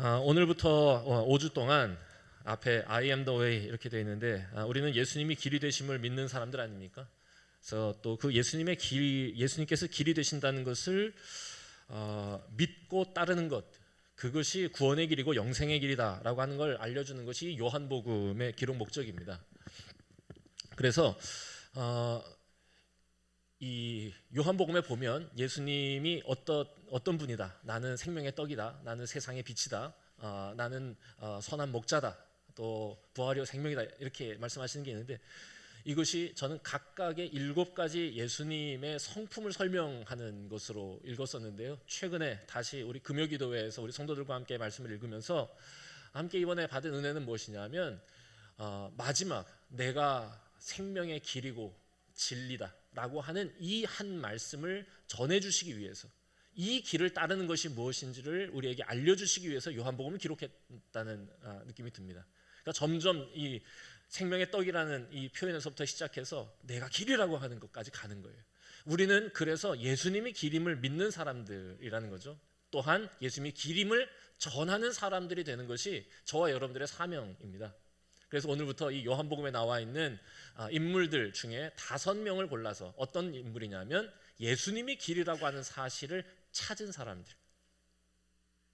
오늘부터 5주 동안 앞에 I am the way 이렇게 되어 있는데 우리는 예수님이 길이 되심을 믿는 사람들 아닙니까? 그래서 또 그 예수님의 길, 예수님께서 길이 되신다는 것을 믿고 따르는 것, 그것이 구원의 길이고 영생의 길이다라고 하는 걸 알려주는 것이 요한복음의 기록 목적입니다. 그래서 이 요한복음에 보면 예수님이 어떤 분이다, 나는 생명의 떡이다, 나는 세상의 빛이다, 나는 선한 목자다, 또 부활이요 생명이다, 이렇게 말씀하시는 게 있는데, 이것이 저는 각각의 7가지 예수님의 성품을 설명하는 것으로 읽었었는데요, 최근에 다시 우리 금요기도회에서 우리 성도들과 함께 말씀을 읽으면서 함께 이번에 받은 은혜는 무엇이냐면, 마지막 내가 생명의 길이고 진리다 라고 하는 이 한 말씀을 전해주시기 위해서, 이 길을 따르는 것이 무엇인지를 우리에게 알려주시기 위해서 요한복음을 기록했다는 느낌이 듭니다. 그러니까 점점 이 생명의 떡이라는 이 표현에서부터 시작해서 내가 길이라고 하는 것까지 가는 거예요. 우리는 그래서 예수님이 길임을 믿는 사람들이라는 거죠. 또한 예수님이 길임을 전하는 사람들이 되는 것이 저와 여러분들의 사명입니다. 그래서 오늘부터 이 요한복음에 나와 있는 인물들 중에 5명을 골라서, 어떤 인물이냐면 예수님이 길이라고 하는 사실을 찾은 사람들,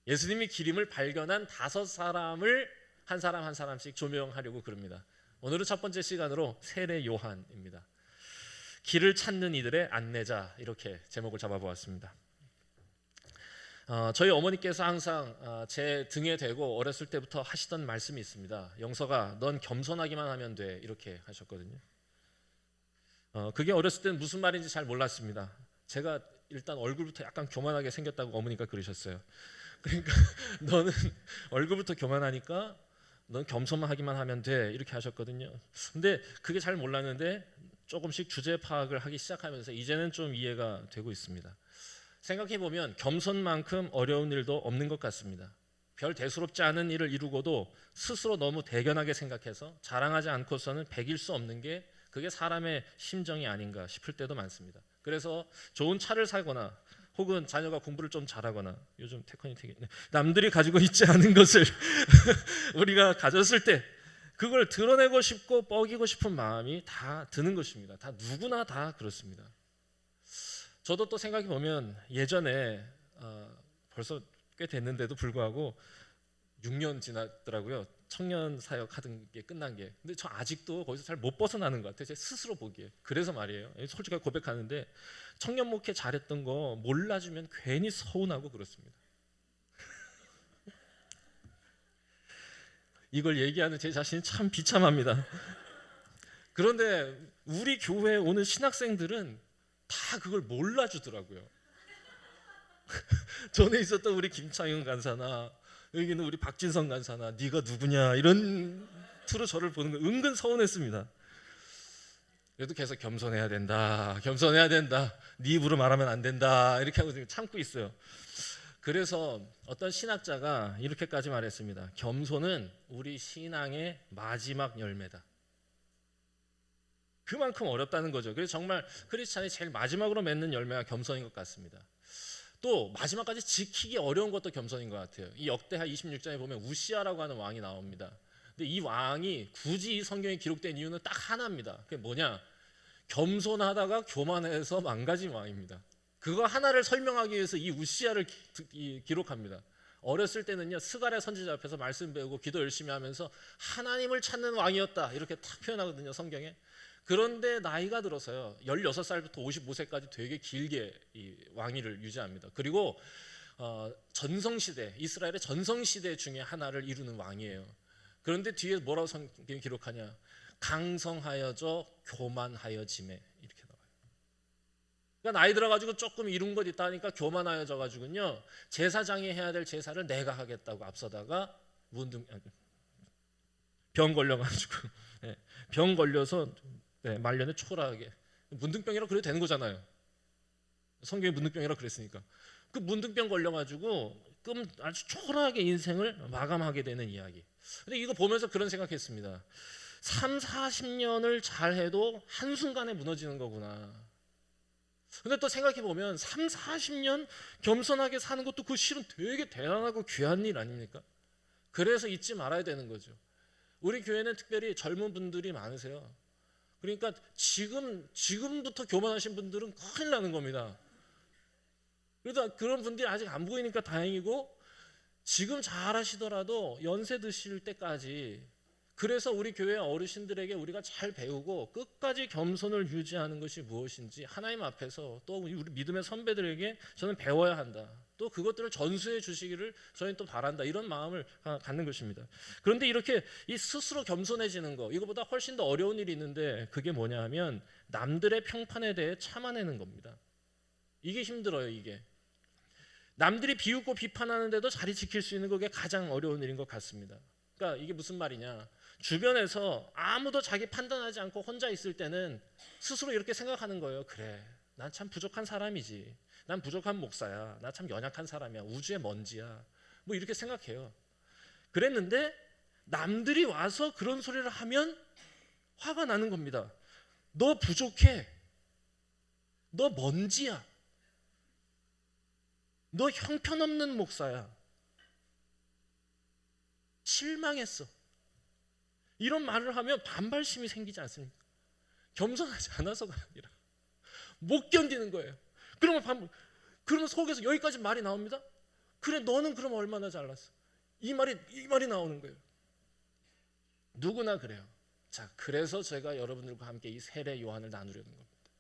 예수님이 길임을 발견한 5사람을 한 사람 한 사람씩 조명하려고 그럽니다. 오늘은 첫 번째 시간으로 세례 요한입니다. 길을 찾는 이들의 안내자, 이렇게 제목을 잡아보았습니다. 저희 어머니께서 항상 제 등에 대고 어렸을 때부터 하시던 말씀이 있습니다. 영서가, 넌 겸손하기만 하면 돼, 이렇게 하셨거든요. 그게 어렸을 때는 무슨 말인지 잘 몰랐습니다. 제가 일단 얼굴부터 약간 교만하게 생겼다고 어머니가 그러셨어요. 그러니까 너는 얼굴부터 교만하니까 넌 겸손하기만 하면 돼, 이렇게 하셨거든요. 근데 그게 잘 몰랐는데 조금씩 주제 파악을 하기 시작하면서 이제는 좀 이해가 되고 있습니다. 생각해보면 겸손만큼 어려운 일도 없는 것 같습니다. 별 대수롭지 않은 일을 이루고도 스스로 너무 대견하게 생각해서 자랑하지 않고서는 배길 수 없는 게, 그게 사람의 심정이 아닌가 싶을 때도 많습니다. 그래서 좋은 차를 사거나 혹은 자녀가 공부를 좀 잘하거나, 요즘 테크닉 되게 남들이 가지고 있지 않은 것을 우리가 가졌을 때 그걸 드러내고 싶고 뻐기고 싶은 마음이 다 드는 것입니다. 다 누구나 다 그렇습니다. 저도 또 생각해 보면 예전에 벌써 꽤 됐는데도 불구하고 6년 지났더라고요. 청년 사역 하던 게 끝난 게. 근데 저 아직도 거기서 잘 못 벗어나는 것 같아요. 제 스스로 보기에. 그래서 말이에요. 솔직하게 고백하는데 청년 목회 잘했던 거 몰라주면 괜히 서운하고 그렇습니다. 이걸 얘기하는 제 자신이 참 비참합니다. 그런데 우리 교회에 오는 신학생들은 다 그걸 몰라주더라고요. 전에 있었던 우리 김창윤 간사나 여기는 우리 박진성 간사나 네가 누구냐 이런 투로 저를 보는 거 은근 서운했습니다. 그래도 계속 겸손해야 된다, 겸손해야 된다, 네 입으로 말하면 안 된다, 이렇게 하고 참고 있어요. 그래서 어떤 신학자가 이렇게까지 말했습니다. 겸손은 우리 신앙의 마지막 열매다. 그만큼 어렵다는 거죠. 그래서 정말 크리스찬이 제일 마지막으로 맺는 열매가 겸손인 것 같습니다. 또 마지막까지 지키기 어려운 것도 겸손인 것 같아요. 이 역대하 26장에 보면 우시아라고 하는 왕이 나옵니다. 근데 이 왕이 굳이 이 성경에 기록된 이유는 딱 하나입니다. 그게 뭐냐? 겸손하다가 교만해서 망가진 왕입니다. 그거 하나를 설명하기 위해서 이 우시아를 기록합니다. 어렸을 때는요, 스가랴 선지자 앞에서 말씀 배우고 기도 열심히 하면서 하나님을 찾는 왕이었다, 이렇게 딱 표현하거든요, 성경에. 그런데 나이가 들어서요, 16살부터 55세까지 되게 길게 이 왕위를 유지합니다. 그리고 전성시대, 이스라엘의 전성시대 중에 하나를 이루는 왕이에요. 그런데 뒤에 뭐라고 성경이 기록하냐? 강성하여져 교만하여짐에, 이렇게 나와요. 그러니까 나이 들어가지고 조금 이룬 것 있다 하니까 교만하여져가지고요, 제사장이 해야 될 제사를 내가 하겠다고 앞서다가 병 걸려가지고 병 걸려서 말년에 초라하게, 문둥병이라 그래도 되는 거잖아요. 성경이 문둥병이라 그랬으니까. 그 문둥병 걸려가지고 아주 초라하게 인생을 마감하게 되는 이야기. 근데 이거 보면서 그런 생각했습니다. 30-40년을 잘해도 한순간에 무너지는 거구나. 근데 또 생각해보면 30-40년 겸손하게 사는 것도 그 실은 되게 대단하고 귀한 일 아닙니까? 그래서 잊지 말아야 되는 거죠. 우리 교회는 특별히 젊은 분들이 많으세요. 그러니까 지금부터 교만하신 분들은 큰일 나는 겁니다. 그래도 그런 분들이 아직 안 보이니까 다행이고, 지금 잘 하시더라도 연세 드실 때까지, 그래서 우리 교회 어르신들에게 우리가 잘 배우고 끝까지 겸손을 유지하는 것이 무엇인지 하나님 앞에서, 또 우리 믿음의 선배들에게 저는 배워야 한다, 또 그것들을 전수해 주시기를 저희는 또 바란다, 이런 마음을 갖는 것입니다. 그런데 이렇게 이 스스로 겸손해지는 거, 이거보다 훨씬 더 어려운 일이 있는데, 그게 뭐냐 하면 남들의 평판에 대해 참아내는 겁니다. 이게 힘들어요. 이게 남들이 비웃고 비판하는데도 자리 지킬 수 있는 게 가장 어려운 일인 것 같습니다. 그러니까 이게 무슨 말이냐, 주변에서 아무도 자기 판단하지 않고 혼자 있을 때는 스스로 이렇게 생각하는 거예요. 그래, 난 참 부족한 사람이지, 난 부족한 목사야, 나 참 연약한 사람이야, 우주의 먼지야, 뭐 이렇게 생각해요. 그랬는데 남들이 와서 그런 소리를 하면 화가 나는 겁니다. 너 부족해, 너 먼지야, 너 형편없는 목사야, 실망했어, 이런 말을 하면 반발심이 생기지 않습니까? 겸손하지 않아서가 아니라 못 견디는 거예요. 그러면 속에서 여기까지 말이 나옵니다. 그래, 너는 그럼 얼마나 잘났어, 이 말이 나오는 거예요. 누구나 그래요. 자, 그래서 제가 여러분들과 함께 이 세례 요한을 나누려는 겁니다.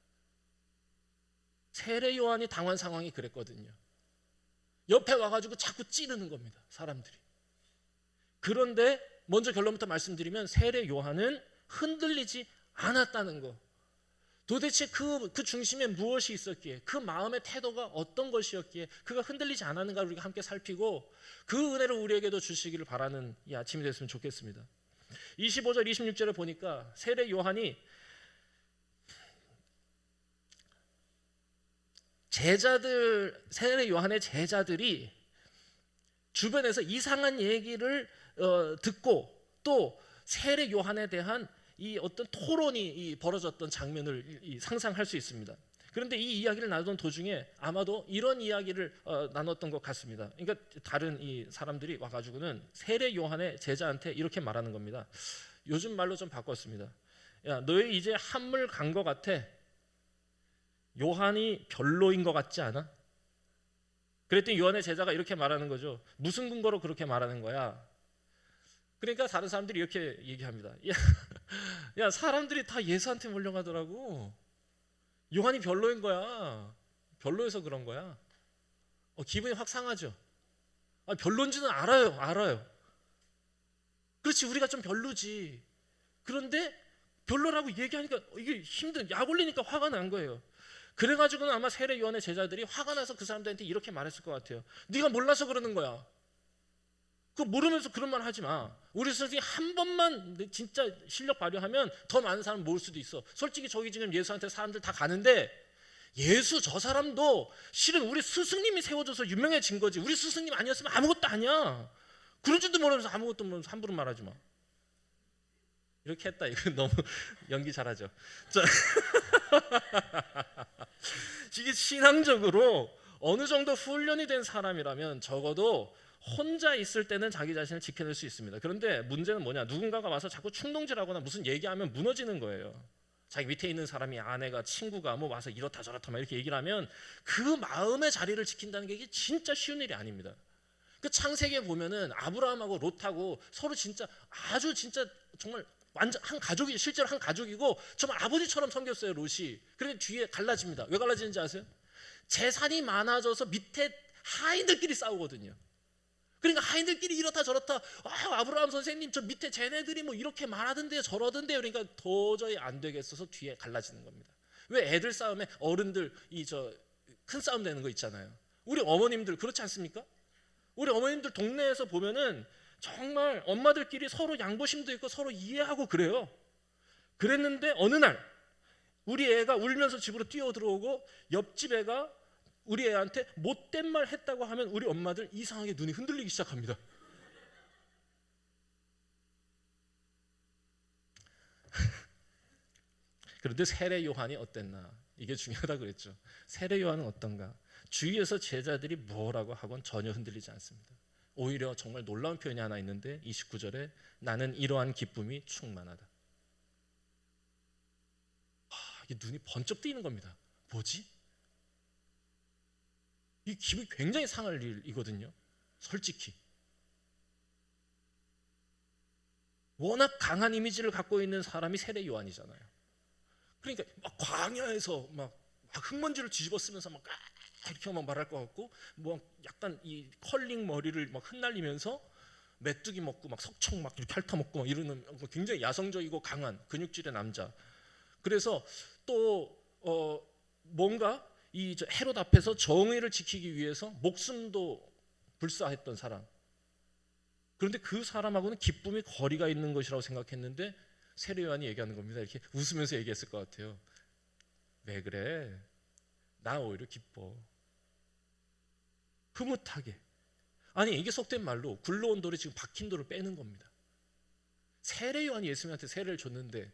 세례 요한이 당한 상황이 그랬거든요. 옆에 와가지고 자꾸 찌르는 겁니다, 사람들이. 그런데 먼저 결론부터 말씀드리면 세례 요한은 흔들리지 않았다는 거. 도대체 그 중심에 무엇이 있었기에, 그 마음의 태도가 어떤 것이었기에 그가 흔들리지 않았는가, 우리가 함께 살피고 그 은혜를 우리에게도 주시기를 바라는 이 아침이 됐으면 좋겠습니다. 25절 26절을 보니까 세례 요한이 세례 요한의 제자들이 주변에서 이상한 얘기를 듣고, 또 세례 요한에 대한 이 어떤 토론이 벌어졌던 장면을 상상할 수 있습니다. 그런데 이 이야기를 나누던 도중에 아마도 이런 이야기를 나눴던 것 같습니다. 그러니까 다른 이 사람들이 와가지고는 세례 요한의 제자한테 이렇게 말하는 겁니다. 요즘 말로 좀 바꿨습니다. 야, 너희 이제 한물 간 것 같아. 요한이 별로인 것 같지 않아? 그랬더니 요한의 제자가 이렇게 말하는 거죠. 무슨 근거로 그렇게 말하는 거야? 그러니까 다른 사람들이 이렇게 얘기합니다. 야, 사람들이 다 예수한테 몰려가더라고. 요한이 별로인 거야. 별로여서 그런 거야. 기분이 확 상하죠. 별론지는 알아요. 그렇지, 우리가 좀 별로지. 그런데 별로라고 얘기하니까 이게 약 올리니까 화가 난 거예요. 그래가지고는 아마 세례 요한의 제자들이 화가 나서 그 사람들한테 이렇게 말했을 것 같아요. 네가 몰라서 그러는 거야. 그거 모르면서 그런 말 하지 마. 우리 선생님이 한 번만 진짜 실력 발휘하면 더 많은 사람 모을 수도 있어. 솔직히 저기 지금 예수한테 사람들 다 가는데, 예수 저 사람도 실은 우리 스승님이 세워줘서 유명해진 거지, 우리 스승님 아니었으면 아무것도 아니야. 그런 줄도 모르면서 아무것도 모르면서 함부로 말하지 마. 이렇게 했다. 이거 너무 연기 잘하죠. 자, 이게 신앙적으로 어느 정도 훈련이 된 사람이라면 적어도 혼자 있을 때는 자기 자신을 지켜낼 수 있습니다. 그런데 문제는 뭐냐, 누군가가 와서 자꾸 충동질하거나 무슨 얘기하면 무너지는 거예요. 자기 밑에 있는 사람이, 아내가, 친구가 뭐 와서 이렇다 저렇다 막 이렇게 얘기를 하면 그 마음의 자리를 지킨다는 게 이게 진짜 쉬운 일이 아닙니다. 그 창세기에 보면은 아브라함하고 롯하고 서로 진짜 아주 진짜 정말 완전 한 가족이, 실제로 한 가족이고 정말 아버지처럼 섬겼어요, 롯이. 그런데 뒤에 갈라집니다. 왜 갈라지는지 아세요? 재산이 많아져서 밑에 하인들끼리 싸우거든요. 그러니까 하인들끼리 이렇다 저렇다, 아브라함 선생님 저 밑에 쟤네들이 뭐 이렇게 말하던데요 저러던데요. 그러니까 도저히 안 되겠어서 뒤에 갈라지는 겁니다. 왜 애들 싸움에 어른들 큰 싸움 내는 거 있잖아요. 우리 어머님들 그렇지 않습니까? 우리 어머님들 동네에서 보면은 정말 엄마들끼리 서로 양보심도 있고 서로 이해하고 그래요. 그랬는데 어느 날 우리 애가 울면서 집으로 뛰어 들어오고 옆집 애가 우리 애한테 못된 말 했다고 하면 우리 엄마들 이상하게 눈이 흔들리기 시작합니다. 그런데 세례 요한이 어땠나? 이게 중요하다고 그랬죠. 세례 요한은 어떤가? 주위에서 제자들이 뭐라고 하건 전혀 흔들리지 않습니다. 오히려 정말 놀라운 표현이 하나 있는데 29절에 나는 이러한 기쁨이 충만하다. 이게 눈이 번쩍 뜨이는 겁니다. 뭐지? 이 기분이 굉장히 상할 일이거든요. 솔직히 워낙 강한 이미지를 갖고 있는 사람이 세례 요한이잖아요. 그러니까 막 광야에서 막 흙먼지를 뒤집어 쓰면서 막 이렇게 막 말할 것 같고, 뭐 약간 이 컬링 머리를 막 흩날리면서 메뚜기 먹고 막 석청 막 이렇게 핥아먹고 막 이러는 굉장히 야성적이고 강한 근육질의 남자. 그래서 또 뭔가 이 헤롯 앞에서 정의를 지키기 위해서 목숨도 불사했던 사람. 그런데 그 사람하고는 기쁨이 거리가 있는 것이라고 생각했는데 세례 요한이 얘기하는 겁니다. 이렇게 웃으면서 얘기했을 것 같아요. 왜 그래? 나 오히려 기뻐. 흐뭇하게. 아니 이게 속된 말로 굴러온 돌이 지금 박힌 돌을 빼는 겁니다. 세례 요한이 예수님한테 세례를 줬는데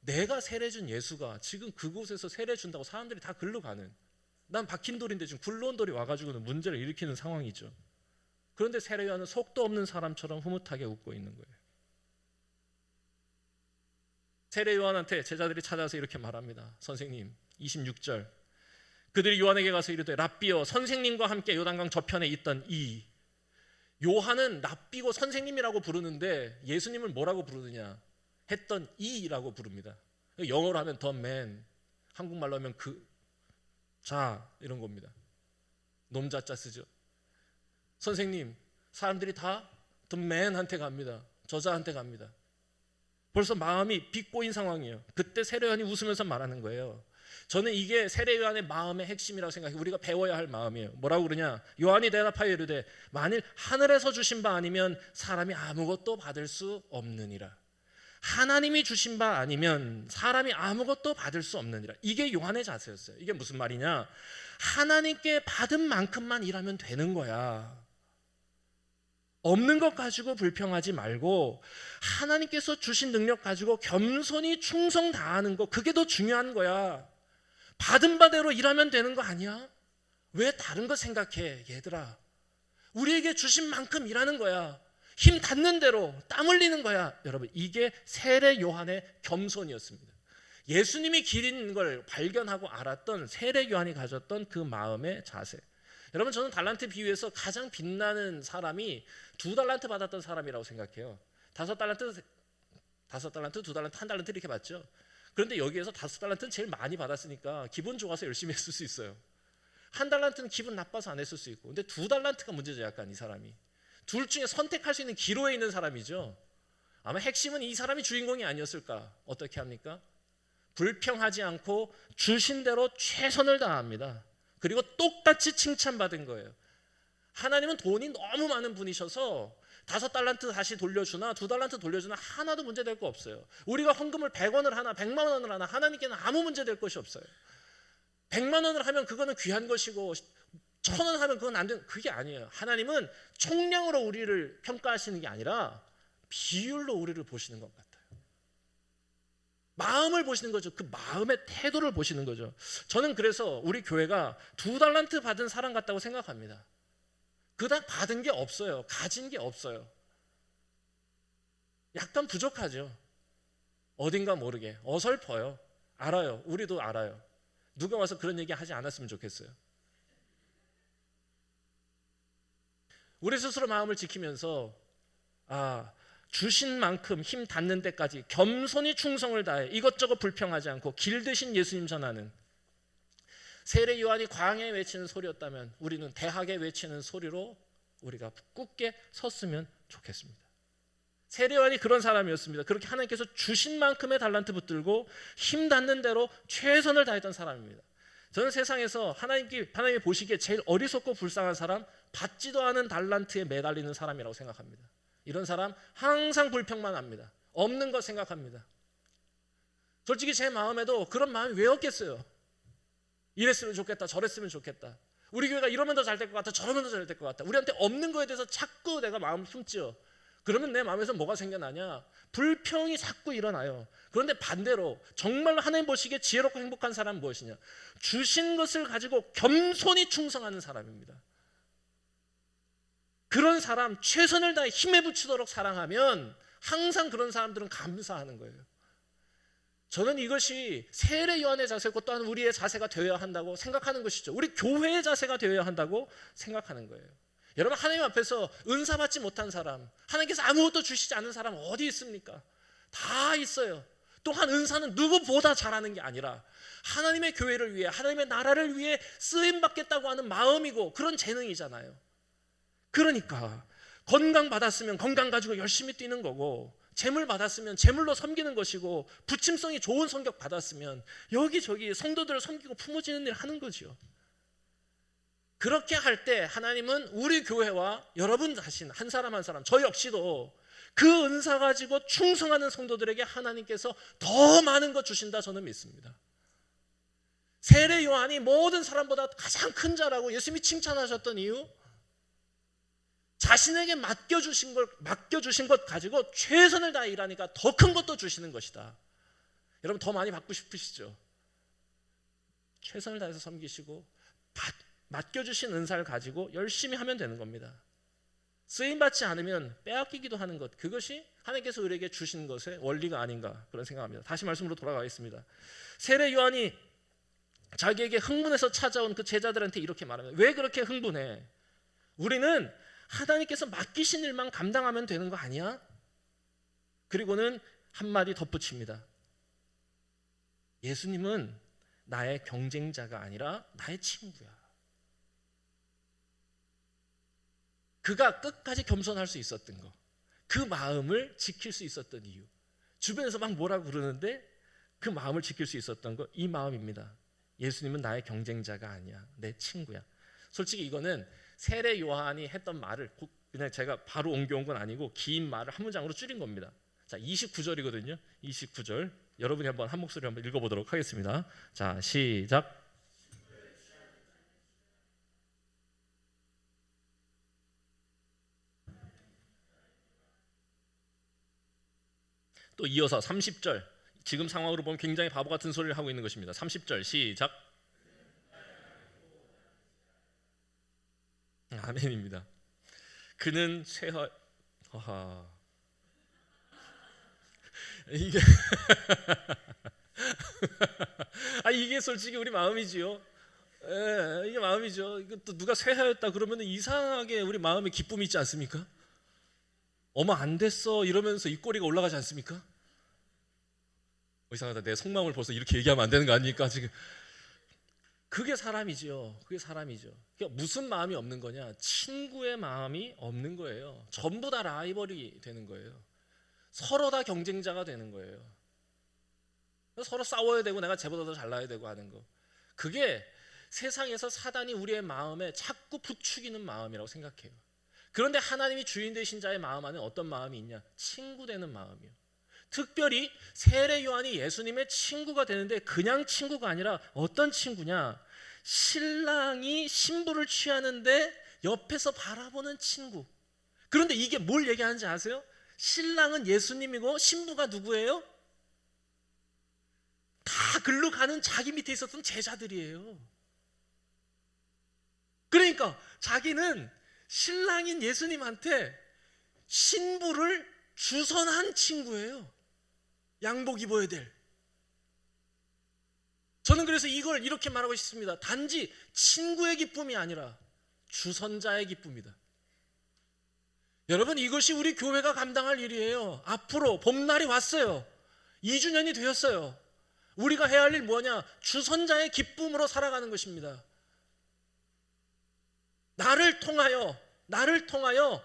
내가 세례 준 예수가 지금 그곳에서 세례 준다고 사람들이 다 글로 가는, 난 박힌 돌인데 지금 굴러온 돌이 와가지고는 문제를 일으키는 상황이죠. 그런데 세례 요한은 속도 없는 사람처럼 흐뭇하게 웃고 있는 거예요. 세례 요한한테 제자들이 찾아서 이렇게 말합니다. 선생님, 26절, 그들이 요한에게 가서 이르되 랍비여, 선생님과 함께 요단강 저편에 있던 이. 요한은 랍비고 선생님이라고 부르는데 예수님을 뭐라고 부르느냐 했던 이라고 부릅니다. 영어로 하면 the man, 한국말로 하면 그 자, 이런 겁니다. 놈자자 쓰죠. 선생님, 사람들이 다 the man한테 갑니다. 저자한테 갑니다. 벌써 마음이 비꼬인 상황이에요. 그때 세례 요한이 웃으면서 말하는 거예요. 저는 이게 세례 요한의 마음의 핵심이라고 생각해요. 우리가 배워야 할 마음이에요. 뭐라고 그러냐? 요한이 대답하여 이르되 만일 하늘에서 주신 바 아니면 사람이 아무것도 받을 수 없느니라. 하나님이 주신 바 아니면 사람이 아무것도 받을 수 없느니라. 이게 요한의 자세였어요. 이게 무슨 말이냐? 하나님께 받은 만큼만 일하면 되는 거야. 없는 것 가지고 불평하지 말고 하나님께서 주신 능력 가지고 겸손히 충성 다하는 거, 그게 더 중요한 거야. 받은 바대로 일하면 되는 거 아니야? 왜 다른 거 생각해? 얘들아, 우리에게 주신 만큼 일하는 거야. 힘 닿는 대로 땀 흘리는 거야. 여러분, 이게 세례 요한의 겸손이었습니다. 예수님이 길인 걸 발견하고 알았던 세례 요한이 가졌던 그 마음의 자세. 여러분, 저는 달란트 비유에서 가장 빛나는 사람이 2달란트 받았던 사람이라고 생각해요. 5달란트, 2달란트, 1달란트 이렇게 받죠. 그런데 여기에서 5달란트는 제일 많이 받았으니까 기분 좋아서 열심히 했을 수 있어요. 1달란트는 기분 나빠서 안 했을 수 있고. 근데 2달란트가 문제죠. 약간 이 사람이 둘 중에 선택할 수 있는 기로에 있는 사람이죠. 아마 핵심은 이 사람이 주인공이 아니었을까. 어떻게 합니까? 불평하지 않고 주신 대로 최선을 다합니다. 그리고 똑같이 칭찬받은 거예요. 하나님은 돈이 너무 많은 분이셔서 5달란트 다시 돌려주나 2달란트 돌려주나 하나도 문제될 거 없어요. 우리가 헌금을 100원을 하나 100만 원을 하나 하나님께는 아무 문제될 것이 없어요. 100만 원을 하면 그거는 귀한 것이고 1000원 하면 그건 안 되는, 그게 아니에요. 하나님은 총량으로 우리를 평가하시는 게 아니라 비율로 우리를 보시는 것 같아요. 마음을 보시는 거죠. 그 마음의 태도를 보시는 거죠. 저는 그래서 우리 교회가 2달란트 받은 사람 같다고 생각합니다. 그닥 받은 게 없어요. 가진 게 없어요. 약간 부족하죠. 어딘가 모르게 어설퍼요. 알아요. 우리도 알아요. 누가 와서 그런 얘기 하지 않았으면 좋겠어요. 우리 스스로 마음을 지키면서 주신 만큼 힘 닿는 데까지 겸손히 충성을 다해 이것저것 불평하지 않고 길 대신 예수님 전하는, 세례 요한이 광야에 외치는 소리였다면 우리는 대학에 외치는 소리로 우리가 굳게 섰으면 좋겠습니다. 세례 요한이 그런 사람이었습니다. 그렇게 하나님께서 주신 만큼의 달란트 붙들고 힘 닿는 대로 최선을 다했던 사람입니다. 저는 세상에서 하나님이 보시기에 제일 어리석고 불쌍한 사람, 받지도 않은 달란트에 매달리는 사람이라고 생각합니다. 이런 사람 항상 불평만 합니다. 없는 것 생각합니다. 솔직히 제 마음에도 그런 마음이 왜 없겠어요? 이랬으면 좋겠다, 저랬으면 좋겠다. 우리 교회가 이러면 더 잘 될 것 같다, 저러면 더 잘 될 것 같다. 우리한테 없는 거에 대해서 자꾸 내가 마음을 품지요. 그러면 내 마음에서 뭐가 생겨나냐? 불평이 자꾸 일어나요. 그런데 반대로 정말로 하나님 보시기에 지혜롭고 행복한 사람은 무엇이냐? 주신 것을 가지고 겸손히 충성하는 사람입니다. 그런 사람 최선을 다해 힘에 부치도록 사랑하면 항상 그런 사람들은 감사하는 거예요. 저는 이것이 세례 요한의 자세고 또한 우리의 자세가 되어야 한다고 생각하는 것이죠. 우리 교회의 자세가 되어야 한다고 생각하는 거예요. 여러분, 하나님 앞에서 은사 받지 못한 사람, 하나님께서 아무것도 주시지 않은 사람 어디 있습니까? 다 있어요. 또한 은사는 누구보다 잘하는 게 아니라 하나님의 교회를 위해, 하나님의 나라를 위해 쓰임 받겠다고 하는 마음이고 그런 재능이잖아요. 그러니까 건강 받았으면 건강 가지고 열심히 뛰는 거고, 재물 받았으면 재물로 섬기는 것이고, 부침성이 좋은 성격 받았으면 여기저기 성도들을 섬기고 품어지는 일 하는 거죠. 그렇게 할 때 하나님은 우리 교회와 여러분 자신 한 사람 한 사람, 저 역시도 그 은사 가지고 충성하는 성도들에게 하나님께서 더 많은 것 주신다, 저는 믿습니다. 세례 요한이 모든 사람보다 가장 큰 자라고 예수님이 칭찬하셨던 이유, 자신에게 맡겨주신 것 가지고 최선을 다해 일하니까 더 큰 것도 주시는 것이다. 여러분, 더 많이 받고 싶으시죠? 최선을 다해서 섬기시고 맡겨주신 은사를 가지고 열심히 하면 되는 겁니다. 쓰임받지 않으면 빼앗기기도 하는 것, 그것이 하나님께서 우리에게 주신 것의 원리가 아닌가, 그런 생각합니다. 다시 말씀으로 돌아가겠습니다. 세례 요한이 자기에게 흥분해서 찾아온 그 제자들한테 이렇게 말합니다. 왜 그렇게 흥분해? 우리는 하나님께서 맡기신 일만 감당하면 되는 거 아니야? 그리고는 한마디 덧붙입니다. 예수님은 나의 경쟁자가 아니라 나의 친구야. 그가 끝까지 겸손할 수 있었던 거, 그 마음을 지킬 수 있었던 이유, 주변에서 막 뭐라고 그러는데 그 마음을 지킬 수 있었던 거, 이 마음입니다. 예수님은 나의 경쟁자가 아니야, 내 친구야. 솔직히 이거는 세례 요한이 했던 말을 그냥 제가 바로 옮겨온 건 아니고 긴 말을 한 문장으로 줄인 겁니다. 자, 29절이거든요. 29절 여러분이 한번 한 목소리 한번 읽어보도록 하겠습니다. 자, 시작. 또 이어서 30절, 지금 상황으로 보면 굉장히 바보 같은 소리를 하고 있는 것입니다. 30절 시작. 아멘입니다. 그는 이게 이게 솔직히 우리 마음이지요. 예, 이게 마음이죠. 이거 또 누가 쇠하였다 그러면 이상하게 우리 마음에 기쁨이 있지 않습니까? 어머 안 됐어 이러면서 입꼬리가 올라가지 않습니까? 이상하다, 내 속마음을 벌써 이렇게 얘기하면 안 되는 거 아닙니까 지금? 그게 사람이죠. 그게 사람이죠. 그러니까 무슨 마음이 없는 거냐? 친구의 마음이 없는 거예요. 전부 다 라이벌이 되는 거예요. 서로 다 경쟁자가 되는 거예요. 서로 싸워야 되고 내가 쟤보다 더 잘나야 되고 하는 거, 그게 세상에서 사단이 우리의 마음에 자꾸 부추기는 마음이라고 생각해요. 그런데 하나님이 주인 되신 자의 마음 안에 어떤 마음이 있냐? 친구 되는 마음이요. 특별히 세례 요한이 예수님의 친구가 되는데 그냥 친구가 아니라 어떤 친구냐? 신랑이 신부를 취하는데 옆에서 바라보는 친구. 그런데 이게 뭘 얘기하는지 아세요? 신랑은 예수님이고 신부가 누구예요? 다 글로 가는 자기 밑에 있었던 제자들이에요. 그러니까 자기는 신랑인 예수님한테 신부를 주선한 친구예요. 양복 입어야 될. 저는 그래서 이걸 이렇게 말하고 싶습니다. 단지 친구의 기쁨이 아니라 주선자의 기쁨이다. 여러분, 이것이 우리 교회가 감당할 일이에요. 앞으로 봄날이 왔어요. 2주년이 되었어요. 우리가 해야 할 일 뭐냐? 주선자의 기쁨으로 살아가는 것입니다. 나를 통하여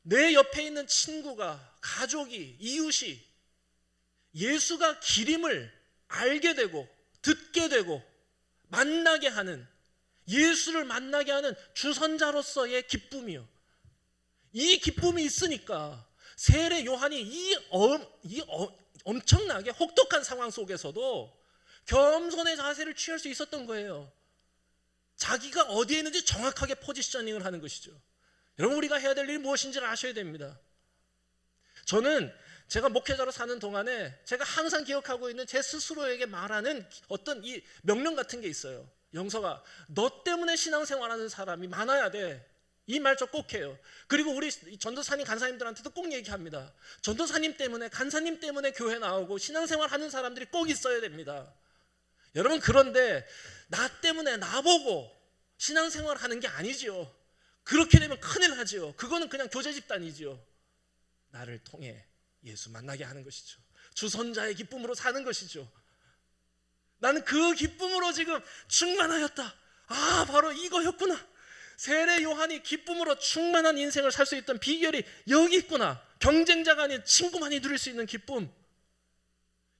내 옆에 있는 친구가, 가족이, 이웃이 예수가 길임을 알게 되고 듣게 되고 만나게 하는, 예수를 만나게 하는 주선자로서의 기쁨이요. 이 기쁨이 있으니까 세례 요한이 엄청나게 혹독한 상황 속에서도 겸손의 자세를 취할 수 있었던 거예요. 자기가 어디에 있는지 정확하게 포지셔닝을 하는 것이죠. 여러분, 우리가 해야 될 일이 무엇인지를 아셔야 됩니다. 저는 제가 목회자로 사는 동안에 제가 항상 기억하고 있는 제 스스로에게 말하는 어떤 이 명령 같은 게 있어요. 영서가, 너 때문에 신앙생활하는 사람이 많아야 돼. 이 말 저 꼭 해요. 그리고 우리 전도사님 간사님들한테도 꼭 얘기합니다. 전도사님 때문에, 간사님 때문에 교회 나오고 신앙생활 하는 사람들이 꼭 있어야 됩니다. 여러분, 그런데 나 때문에 나보고 신앙생활 하는 게 아니지요. 그렇게 되면 큰일 나지요. 그거는 그냥 교제 집단이지요. 나를 통해 예수 만나게 하는 것이죠. 주선자의 기쁨으로 사는 것이죠. 나는 그 기쁨으로 지금 충만하였다. 아, 바로 이거였구나. 세례 요한이 기쁨으로 충만한 인생을 살 수 있던 비결이 여기 있구나. 경쟁자가 아닌 친구만이 누릴 수 있는 기쁨.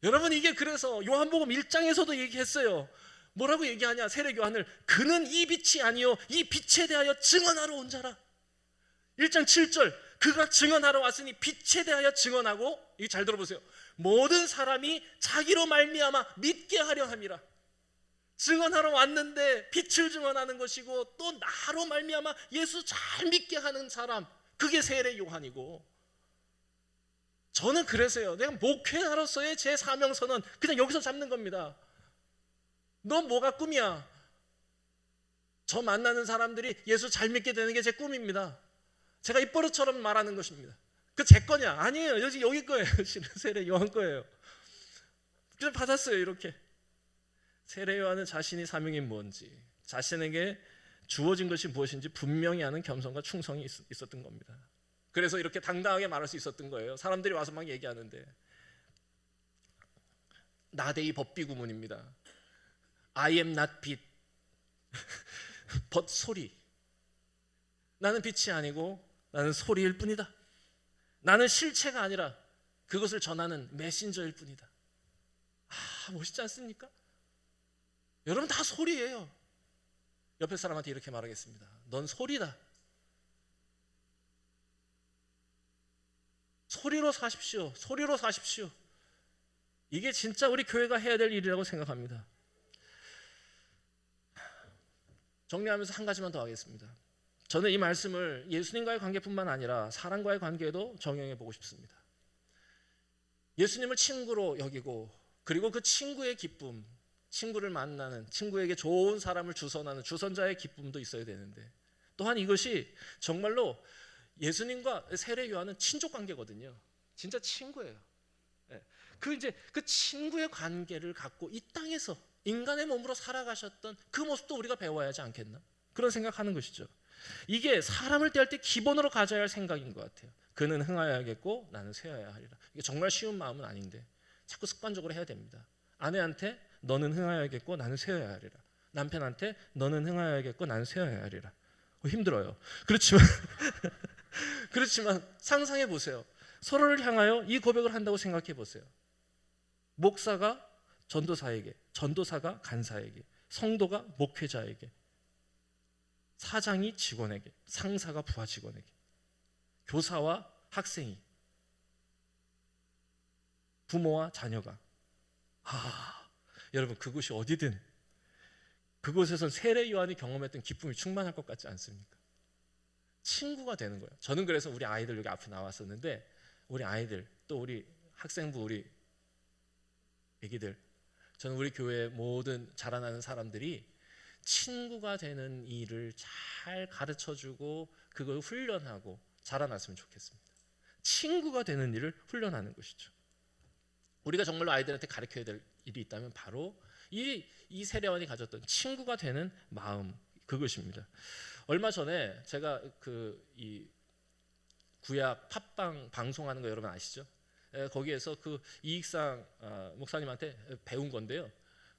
여러분, 이게 그래서 요한복음 1장에서도 얘기했어요. 뭐라고 얘기하냐? 세례 요한을 그는 이 빛이 아니요 이 빛에 대하여 증언하러 온 자라. 1장 7절, 그가 증언하러 왔으니 빛에 대하여 증언하고, 이거 잘 들어보세요. 모든 사람이 자기로 말미암아 믿게 하려 함이라. 증언하러 왔는데 빛을 증언하는 것이고, 또 나로 말미암아 예수 잘 믿게 하는 사람, 그게 세례 요한이고. 저는 그래서요, 내가 목회자로서의 제 사명선은 그냥 여기서 잡는 겁니다. 너 뭐가 꿈이야? 저 만나는 사람들이 예수 잘 믿게 되는 게 제 꿈입니다. 제가 입버릇처럼 말하는 것입니다. 그 제 거냐? 아니에요. 여기 거예요. 세례 요한 거예요. 그냥 받았어요. 이렇게. 세례 요한은 자신이 사명이 뭔지, 자신에게 주어진 것이 무엇인지 분명히 아는 겸손과 충성이 있었던 겁니다. 그래서 이렇게 당당하게 말할 수 있었던 거예요. 사람들이 와서 막 얘기하는데, 나대이 법비 구문입니다. I am not 빛, but 소리. 나는 빛이 아니고 나는 소리일 뿐이다. 나는 실체가 아니라 그것을 전하는 메신저일 뿐이다. 아, 멋있지 않습니까? 여러분, 다 소리예요. 옆에 사람한테 이렇게 말하겠습니다. 넌 소리다. 소리로 사십시오. 소리로 사십시오. 이게 진짜 우리 교회가 해야 될 일이라고 생각합니다. 정리하면서 한 가지만 더 하겠습니다. 저는 이 말씀을 예수님과의 관계뿐만 아니라 사람과의 관계에도 적용해 보고 싶습니다. 예수님을 친구로 여기고, 그리고 그 친구의 기쁨, 친구를 만나는, 친구에게 좋은 사람을 주선하는 주선자의 기쁨도 있어야 되는데, 또한 이것이 정말로 예수님과 세례 요한은 친족 관계거든요. 진짜 친구예요. 그 친구의 관계를 갖고 이 땅에서 인간의 몸으로 살아가셨던 그 모습도 우리가 배워야 하지 않겠나? 그런 생각하는 것이죠. 이게 사람을 대할 때 기본으로 가져야 할 생각인 것 같아요. 그는 흥하여야겠고 나는 쇠하여야 하리라. 이게 정말 쉬운 마음은 아닌데 자꾸 습관적으로 해야 됩니다. 아내한테 너는 흥하여야겠고 나는 쇠하여야 하리라. 남편한테 너는 흥하여야겠고 나는 쇠하여야 하리라. 힘들어요. 그렇지만 상상해 보세요. 서로를 향하여 이 고백을 한다고 생각해 보세요. 목사가 전도사에게, 전도사가 간사에게, 성도가 목회자에게, 사장이 직원에게, 상사가 부하 직원에게, 교사와 학생이, 부모와 자녀가. 여러분, 그곳이 어디든 그곳에선 세례 요한이 경험했던 기쁨이 충만할 것 같지 않습니까? 친구가 되는 거예요. 저는 그래서 우리 아이들 여기 앞에 나왔었는데, 우리 아이들, 또 우리 학생부, 우리 애기들, 저는 우리 교회 모든 자라나는 사람들이 친구가 되는 일을 잘 가르쳐주고 그걸 훈련하고 자라났으면 좋겠습니다. 친구가 되는 일을 훈련하는 것이죠. 우리가 정말로 아이들한테 가르쳐야 될 일이 있다면 바로 이 세례요한이 가졌던 친구가 되는 마음, 그것입니다. 얼마 전에 제가 이 구약 팟빵 방송하는 거 여러분 아시죠? 거기에서 그 이익상 목사님한테 배운 건데요.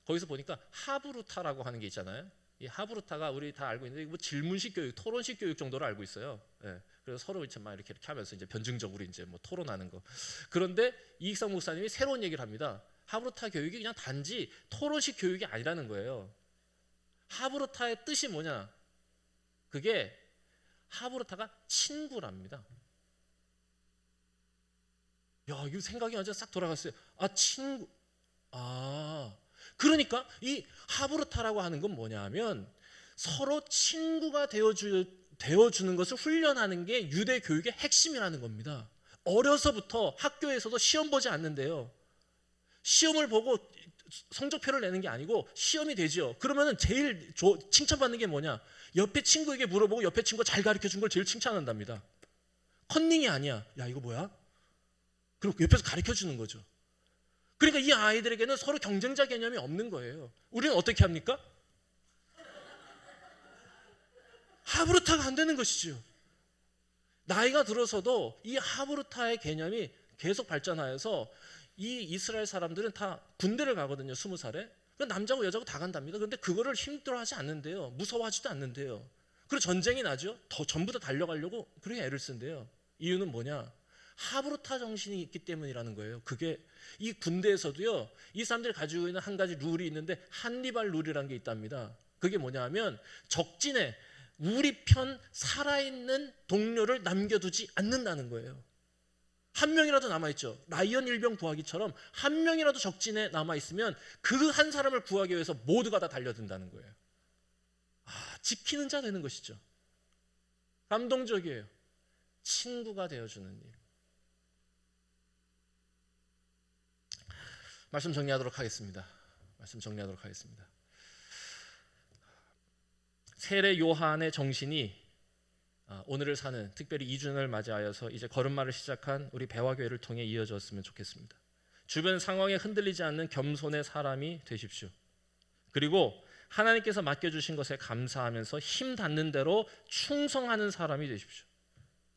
거기서 보니까 하브루타라고 하는 게 있잖아요. 이 하브루타가 우리 다 알고 있는데 뭐 질문식 교육, 토론식 교육 정도로 알고 있어요. 그래서 서로 이렇게 하면서 이제 변증적으로 이제 뭐 토론하는 거. 그런데 이익상 목사님이 새로운 얘기를 합니다. 하브루타 교육이 그냥 단지 토론식 교육이 아니라는 거예요. 하브루타의 뜻이 뭐냐? 그게 하브루타가 친구랍니다. 야, 이거 생각이 완전 싹 돌아갔어요. 친구. 그러니까 이 하브루타라고 하는 건 뭐냐면 서로 친구가 되어주는 것을 훈련하는 게 유대 교육의 핵심이라는 겁니다. 어려서부터 학교에서도 시험 보지 않는데요. 시험을 보고 성적표를 내는 게 아니고 시험이 되죠. 그러면은 제일 칭찬받는 게 뭐냐? 옆에 친구에게 물어보고 옆에 친구가 잘 가르쳐 준 걸 제일 칭찬한답니다. 컨닝이 아니야. 야, 이거 뭐야? 그리고 옆에서 가르쳐 주는 거죠. 그러니까 이 아이들에게는 서로 경쟁자 개념이 없는 거예요. 우리는 어떻게 합니까? 하브루타가 안 되는 것이죠. 나이가 들어서도 이 하브루타의 개념이 계속 발전하여서 이 이스라엘 사람들은 다 군대를 가거든요. 20살에. 남자고 여자고 다 간답니다. 그런데 그거를 힘들어하지 않는데요. 무서워하지도 않는데요. 그리고 전쟁이 나죠. 전부 다 달려가려고 그렇게 애를 쓴대요. 이유는 뭐냐? 하브루타 정신이 있기 때문이라는 거예요. 그게 이 군대에서도요, 이 사람들이 가지고 있는 한 가지 룰이 있는데 한니발 룰이라는 게 있답니다. 그게 뭐냐 하면 적진에 우리 편 살아있는 동료를 남겨두지 않는다는 거예요. 한 명이라도 남아있죠. 라이언 일병 구하기처럼 한 명이라도 적진에 남아있으면 그 한 사람을 구하기 위해서 모두가 다 달려든다는 거예요. 지키는 자 되는 것이죠. 감동적이에요. 친구가 되어주는 일. 말씀 정리하도록 하겠습니다. 세례 요한의 정신이 오늘을 사는, 특별히 2주년을 맞이하여서 이제 걸음마를 시작한 우리 배화교회를 통해 이어졌으면 좋겠습니다. 주변 상황에 흔들리지 않는 겸손의 사람이 되십시오. 그리고 하나님께서 맡겨주신 것에 감사하면서 힘 닿는 대로 충성하는 사람이 되십시오.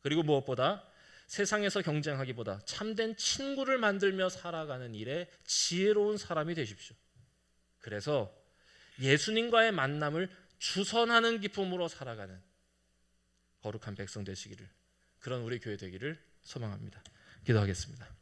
그리고 무엇보다 세상에서 경쟁하기보다 참된 친구를 만들며 살아가는 일에 지혜로운 사람이 되십시오. 그래서 예수님과의 만남을 주선하는 기쁨으로 살아가는 거룩한 백성 되시기를, 그런 우리 교회 되기를 소망합니다. 기도하겠습니다.